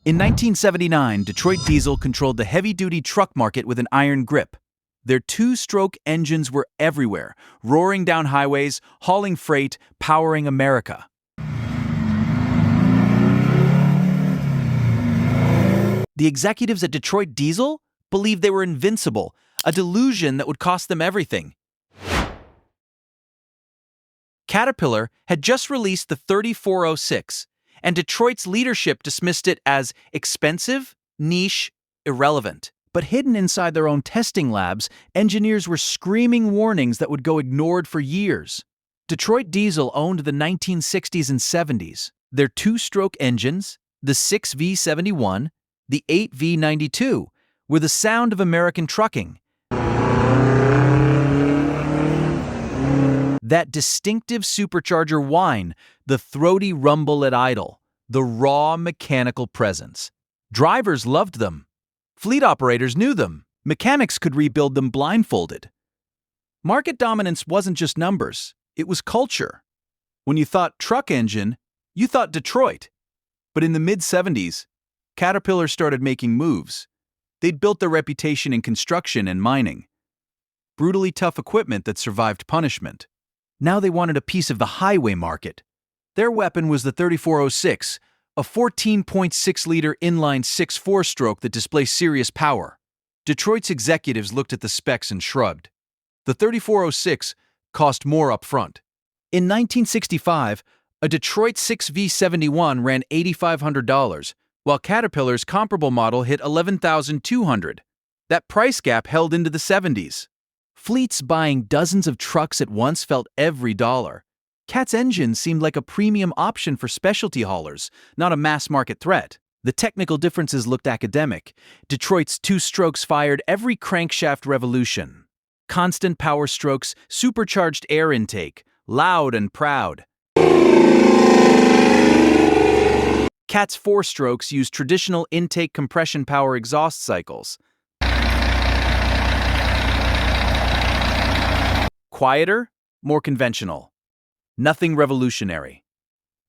In 1979, Detroit Diesel controlled the heavy-duty truck market with an iron grip. Their two-stroke engines were everywhere, roaring down highways, hauling freight, powering America. The executives at Detroit Diesel believed they were invincible, a delusion that would cost them everything. Caterpillar had just released the 3406, and Detroit's leadership dismissed it as expensive, niche, irrelevant. But hidden inside their own testing labs, engineers were screaming warnings that would go ignored for years. Detroit Diesel owned the 1960s and 70s. Their two-stroke engines, the 6V71, the 8V92, were the sound of American trucking. That distinctive supercharger whine, the throaty rumble at idle, the raw mechanical presence. Drivers loved them. Fleet operators knew them. Mechanics could rebuild them blindfolded. Market dominance wasn't just numbers, it was culture. When you thought truck engine, you thought Detroit. But in the mid-70s, Caterpillar started making moves. They'd built their reputation in construction and mining. Brutally tough equipment that survived punishment. Now they wanted a piece of the highway market. Their weapon was the 3406, a 14.6-liter inline 6-4-stroke that displays serious power. Detroit's executives looked at the specs and shrugged. The 3406 cost more up front. In 1965, a Detroit 6V71 ran $8,500, while Caterpillar's comparable model hit $11,200. That price gap held into the 70s. Fleets buying dozens of trucks at once felt every dollar. Cat's engine seemed like a premium option for specialty haulers, not a mass-market threat. The technical differences looked academic. Detroit's two strokes fired every crankshaft revolution. Constant power strokes, supercharged air intake, loud and proud. Cat's four strokes used traditional intake compression power exhaust cycles. Quieter, more conventional. Nothing revolutionary.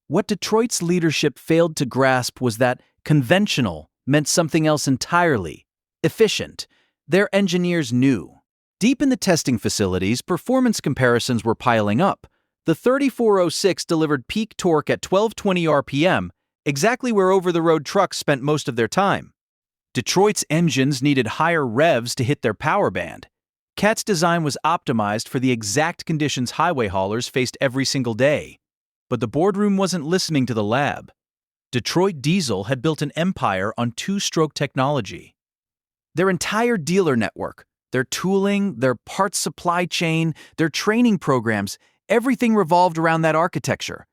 What Detroit's leadership failed to grasp was that conventional meant something else entirely. Efficient. Their engineers knew. Deep in the testing facilities, performance comparisons were piling up. The 3406 delivered peak torque at 1220 RPM, exactly where over-the-road trucks spent most of their time. Detroit's engines needed higher revs to hit their power band. Cat's design was optimized for the exact conditions highway haulers faced every single day. But the boardroom wasn't listening to the lab. Detroit Diesel had built an empire on two-stroke technology. Their entire dealer network, their tooling, their parts supply chain, their training programs, everything revolved around that architecture.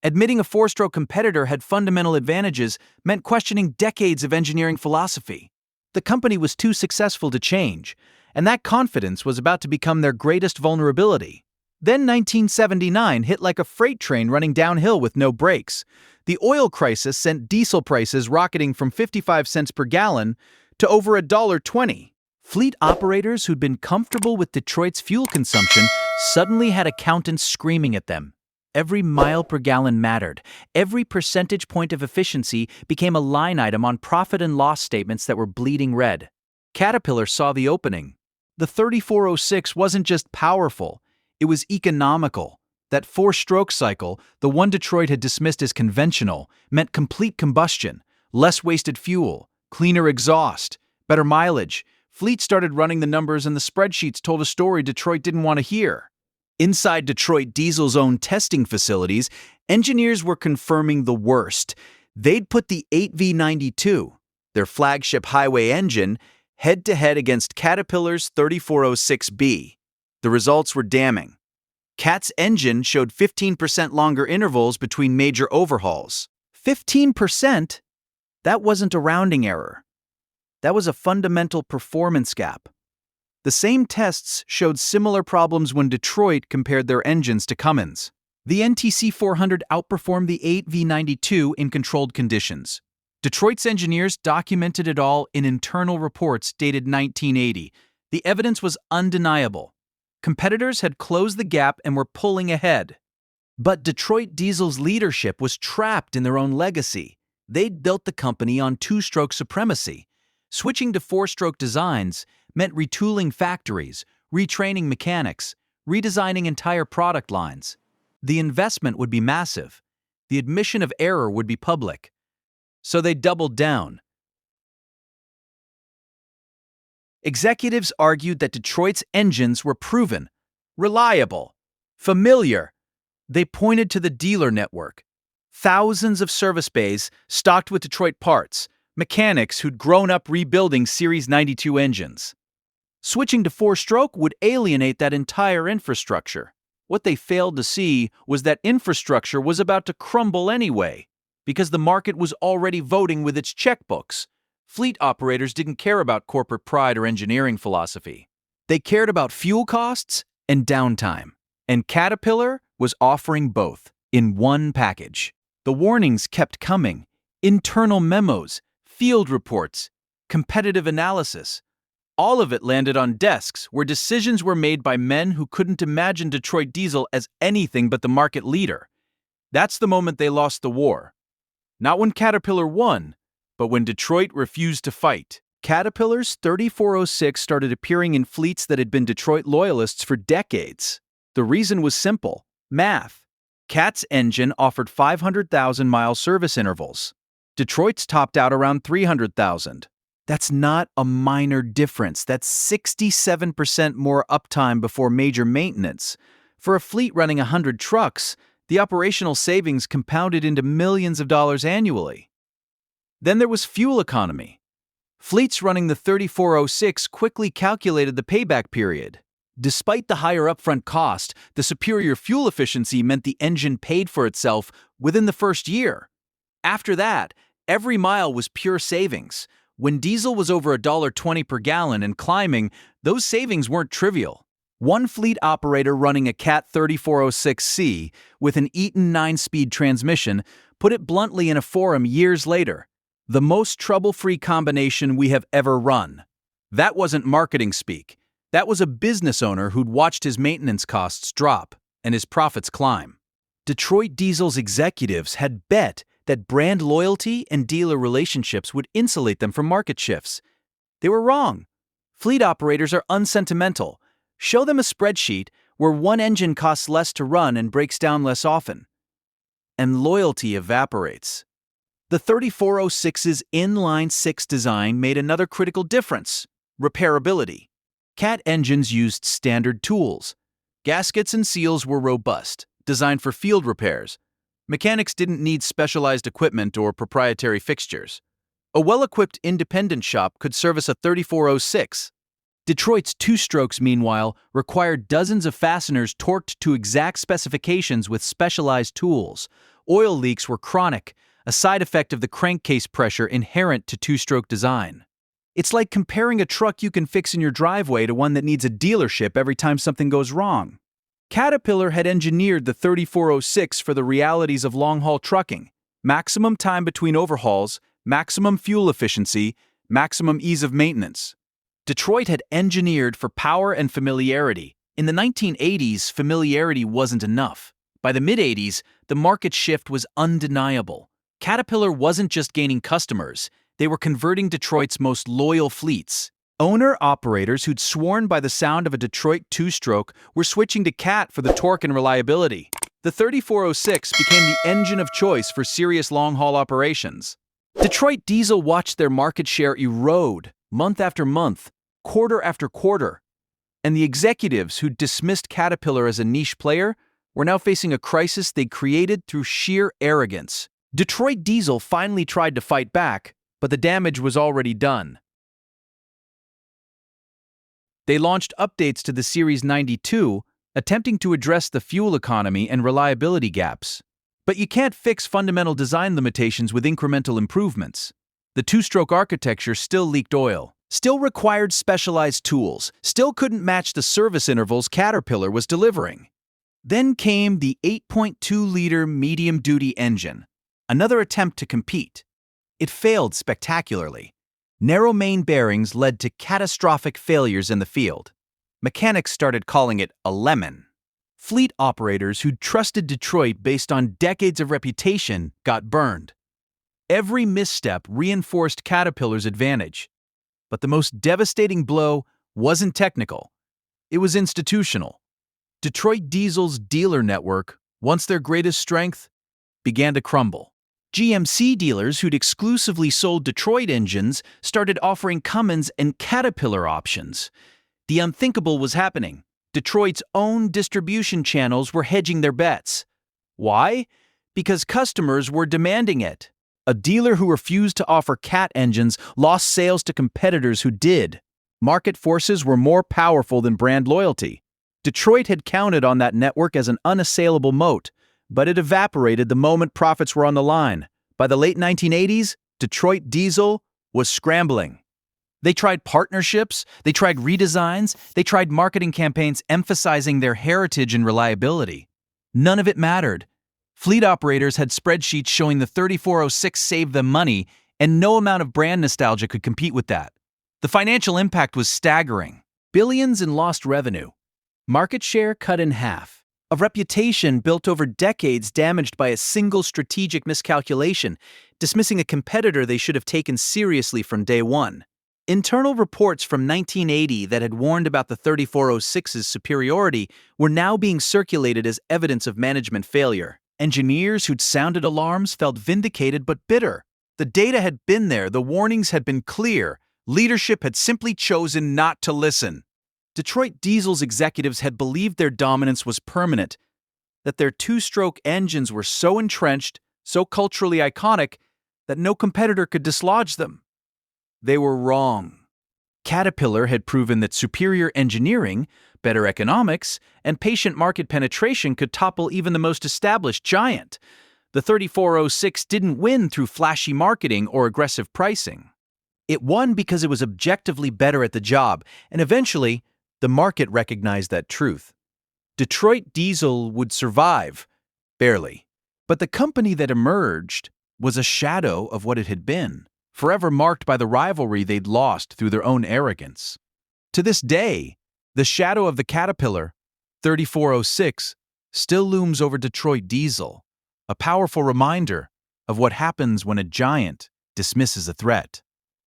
Admitting a four-stroke competitor had fundamental advantages meant questioning decades of engineering philosophy. The company was too successful to change, and that confidence was about to become their greatest vulnerability. Then 1979 hit like a freight train running downhill with no brakes. The oil crisis sent diesel prices rocketing from 55 cents per gallon to over $1.20. Fleet operators who'd been comfortable with Detroit's fuel consumption suddenly had accountants screaming at them. Every mile per gallon mattered. Every percentage point of efficiency became a line item on profit and loss statements that were bleeding red. Caterpillar saw the opening. The 3406 wasn't just powerful, it was economical. That four-stroke cycle, the one Detroit had dismissed as conventional, meant complete combustion, less wasted fuel, cleaner exhaust, better mileage. Fleet started running the numbers and the spreadsheets told a story Detroit didn't want to hear. Inside Detroit Diesel's own testing facilities, engineers were confirming the worst. They'd put the 8V92, their flagship highway engine, head-to-head against Caterpillar's 3406B. The results were damning. Cat's engine showed 15% longer intervals between major overhauls. 15%? That wasn't a rounding error. That was a fundamental performance gap. The same tests showed similar problems when Detroit compared their engines to Cummins. The NTC 400 outperformed the 8V92 in controlled conditions. Detroit's engineers documented it all in internal reports dated 1980. The evidence was undeniable. Competitors had closed the gap and were pulling ahead. But Detroit Diesel's leadership was trapped in their own legacy. They'd built the company on two-stroke supremacy. Switching to four-stroke designs meant retooling factories, retraining mechanics, redesigning entire product lines. The investment would be massive. The admission of error would be public. So they doubled down. Executives argued that Detroit's engines were proven, reliable, familiar. They pointed to the dealer network. Thousands of service bays stocked with Detroit parts, mechanics who'd grown up rebuilding Series 92 engines. Switching to four-stroke would alienate that entire infrastructure. What they failed to see was that infrastructure was about to crumble anyway, because the market was already voting with its checkbooks. Fleet operators didn't care about corporate pride or engineering philosophy. They cared about fuel costs and downtime. And Caterpillar was offering both in one package. The warnings kept coming. Internal memos, field reports, competitive analysis. All of it landed on desks where decisions were made by men who couldn't imagine Detroit Diesel as anything but the market leader. That's the moment they lost the war. Not when Caterpillar won, but when Detroit refused to fight. Caterpillar's 3406 started appearing in fleets that had been Detroit loyalists for decades. The reason was simple: math. Cat's engine offered 500,000-mile service intervals. Detroit's topped out around 300,000. That's not a minor difference. That's 67% more uptime before major maintenance. For a fleet running 100 trucks, the operational savings compounded into millions of dollars annually. Then there was fuel economy. Fleets running the 3406 quickly calculated the payback period. Despite the higher upfront cost, the superior fuel efficiency meant the engine paid for itself within the first year. After that, every mile was pure savings. When diesel was over $1.20 per gallon and climbing, those savings weren't trivial. One fleet operator running a Cat 3406C with an Eaton 9-speed transmission put it bluntly in a forum years later: "The most trouble-free combination we have ever run." That wasn't marketing speak. That was a business owner who'd watched his maintenance costs drop and his profits climb. Detroit Diesel's executives had bet that brand loyalty and dealer relationships would insulate them from market shifts. They were wrong. Fleet operators are unsentimental. Show them a spreadsheet where one engine costs less to run and breaks down less often, and loyalty evaporates. The 3406's inline-six design made another critical difference: repairability. Cat engines used standard tools. Gaskets and seals were robust, designed for field repairs. Mechanics didn't need specialized equipment or proprietary fixtures. A well-equipped independent shop could service a 3406. Detroit's two-strokes, meanwhile, required dozens of fasteners torqued to exact specifications with specialized tools. Oil leaks were chronic, a side effect of the crankcase pressure inherent to two-stroke design. It's like comparing a truck you can fix in your driveway to one that needs a dealership every time something goes wrong. Caterpillar had engineered the 3406 for the realities of long-haul trucking: maximum time between overhauls, maximum fuel efficiency, maximum ease of maintenance. Detroit had engineered for power and familiarity. In the 1980s, familiarity wasn't enough. By the mid-80s, the market shift was undeniable. Caterpillar wasn't just gaining customers, they were converting Detroit's most loyal fleets. Owner-operators who'd sworn by the sound of a Detroit two-stroke were switching to Cat for the torque and reliability. The 3406 became the engine of choice for serious long-haul operations. Detroit Diesel watched their market share erode month after month, quarter after quarter. And the executives who'd dismissed Caterpillar as a niche player were now facing a crisis they'd created through sheer arrogance. Detroit Diesel finally tried to fight back, but the damage was already done. They launched updates to the Series 92, attempting to address the fuel economy and reliability gaps. But you can't fix fundamental design limitations with incremental improvements. The two-stroke architecture still leaked oil, still required specialized tools, still couldn't match the service intervals Caterpillar was delivering. Then came the 8.2-liter medium-duty engine, another attempt to compete. It failed spectacularly. Narrow main bearings led to catastrophic failures in the field. Mechanics started calling it a lemon. Fleet operators who trusted Detroit based on decades of reputation got burned. Every misstep reinforced Caterpillar's advantage. But the most devastating blow wasn't technical. It was institutional. Detroit Diesel's dealer network, once their greatest strength, began to crumble. GMC dealers who'd exclusively sold Detroit engines started offering Cummins and Caterpillar options. The unthinkable was happening. Detroit's own distribution channels were hedging their bets. Why? Because customers were demanding it. A dealer who refused to offer Cat engines lost sales to competitors who did. Market forces were more powerful than brand loyalty. Detroit had counted on that network as an unassailable moat, but it evaporated the moment profits were on the line. By the late 1980s, Detroit Diesel was scrambling. They tried partnerships, they tried redesigns, they tried marketing campaigns emphasizing their heritage and reliability. None of it mattered. Fleet operators had spreadsheets showing the 3406 saved them money, and no amount of brand nostalgia could compete with that. The financial impact was staggering. Billions in lost revenue. Market share cut in half. A reputation built over decades damaged by a single strategic miscalculation, dismissing a competitor they should have taken seriously from day one. Internal reports from 1980 that had warned about the 3406's superiority were now being circulated as evidence of management failure. Engineers who'd sounded alarms felt vindicated but bitter. The data had been there, the warnings had been clear. Leadership had simply chosen not to listen. Detroit Diesel's executives had believed their dominance was permanent, that their two-stroke engines were so entrenched, so culturally iconic, that no competitor could dislodge them. They were wrong. Caterpillar had proven that superior engineering, better economics, and patient market penetration could topple even the most established giant. The 3406 didn't win through flashy marketing or aggressive pricing. It won because it was objectively better at the job, and eventually, the market recognized that truth. Detroit Diesel would survive, barely. But the company that emerged was a shadow of what it had been, forever marked by the rivalry they'd lost through their own arrogance. To this day, the shadow of the Caterpillar, 3406, still looms over Detroit Diesel, a powerful reminder of what happens when a giant dismisses a threat.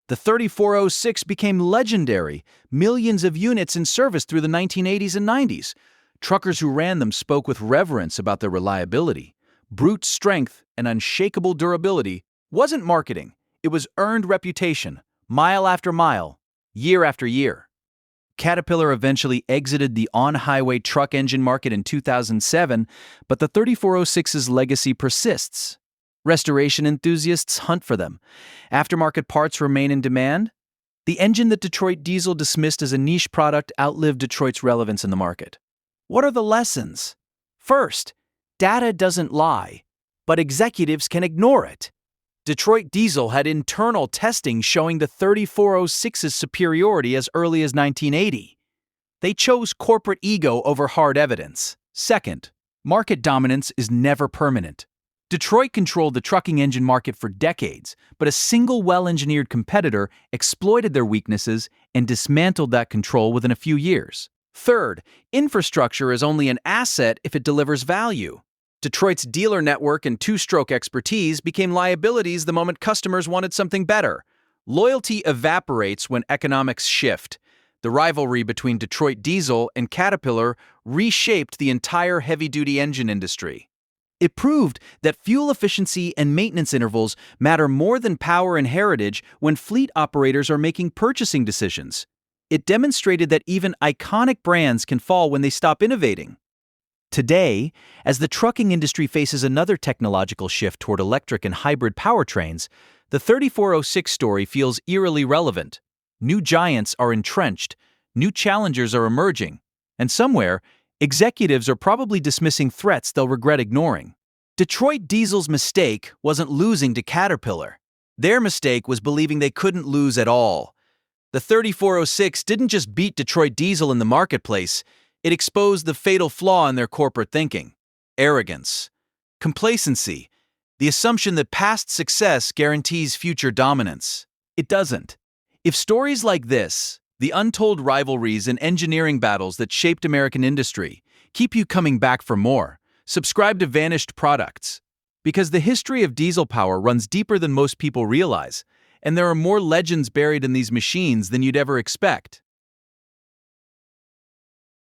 The 3406 became legendary, millions of units in service through the 1980s and 90s. Truckers who ran them spoke with reverence about their reliability. Brute strength and unshakable durability wasn't marketing. It was earned reputation, mile after mile, year after year. Caterpillar eventually exited the on-highway truck engine market in 2007, but the 3406's legacy persists. Restoration enthusiasts hunt for them. Aftermarket parts remain in demand. The engine that Detroit Diesel dismissed as a niche product outlived Detroit's relevance in the market. What are the lessons? First, data doesn't lie, but executives can ignore it. Detroit Diesel had internal testing showing the 3406's superiority as early as 1980. They chose corporate ego over hard evidence. Second, market dominance is never permanent. Detroit controlled the trucking engine market for decades, but a single well-engineered competitor exploited their weaknesses and dismantled that control within a few years. Third, infrastructure is only an asset if it delivers value. Detroit's dealer network and two-stroke expertise became liabilities the moment customers wanted something better. Loyalty evaporates when economics shift. The rivalry between Detroit Diesel and Caterpillar reshaped the entire heavy-duty engine industry. It proved that fuel efficiency and maintenance intervals matter more than power and heritage when fleet operators are making purchasing decisions. It demonstrated that even iconic brands can fall when they stop innovating. Today, as the trucking industry faces another technological shift toward electric and hybrid powertrains, the 3406 story feels eerily relevant. New giants are entrenched, new challengers are emerging, and somewhere, executives are probably dismissing threats they'll regret ignoring. Detroit Diesel's mistake wasn't losing to Caterpillar. Their mistake was believing they couldn't lose at all. The 3406 didn't just beat Detroit Diesel in the marketplace, it exposed the fatal flaw in their corporate thinking: arrogance, complacency, the assumption that past success guarantees future dominance. It doesn't. If stories like this, the untold rivalries and engineering battles that shaped American industry, keep you coming back for more, subscribe to Vanished Products. Because the history of diesel power runs deeper than most people realize, and there are more legends buried in these machines than you'd ever expect.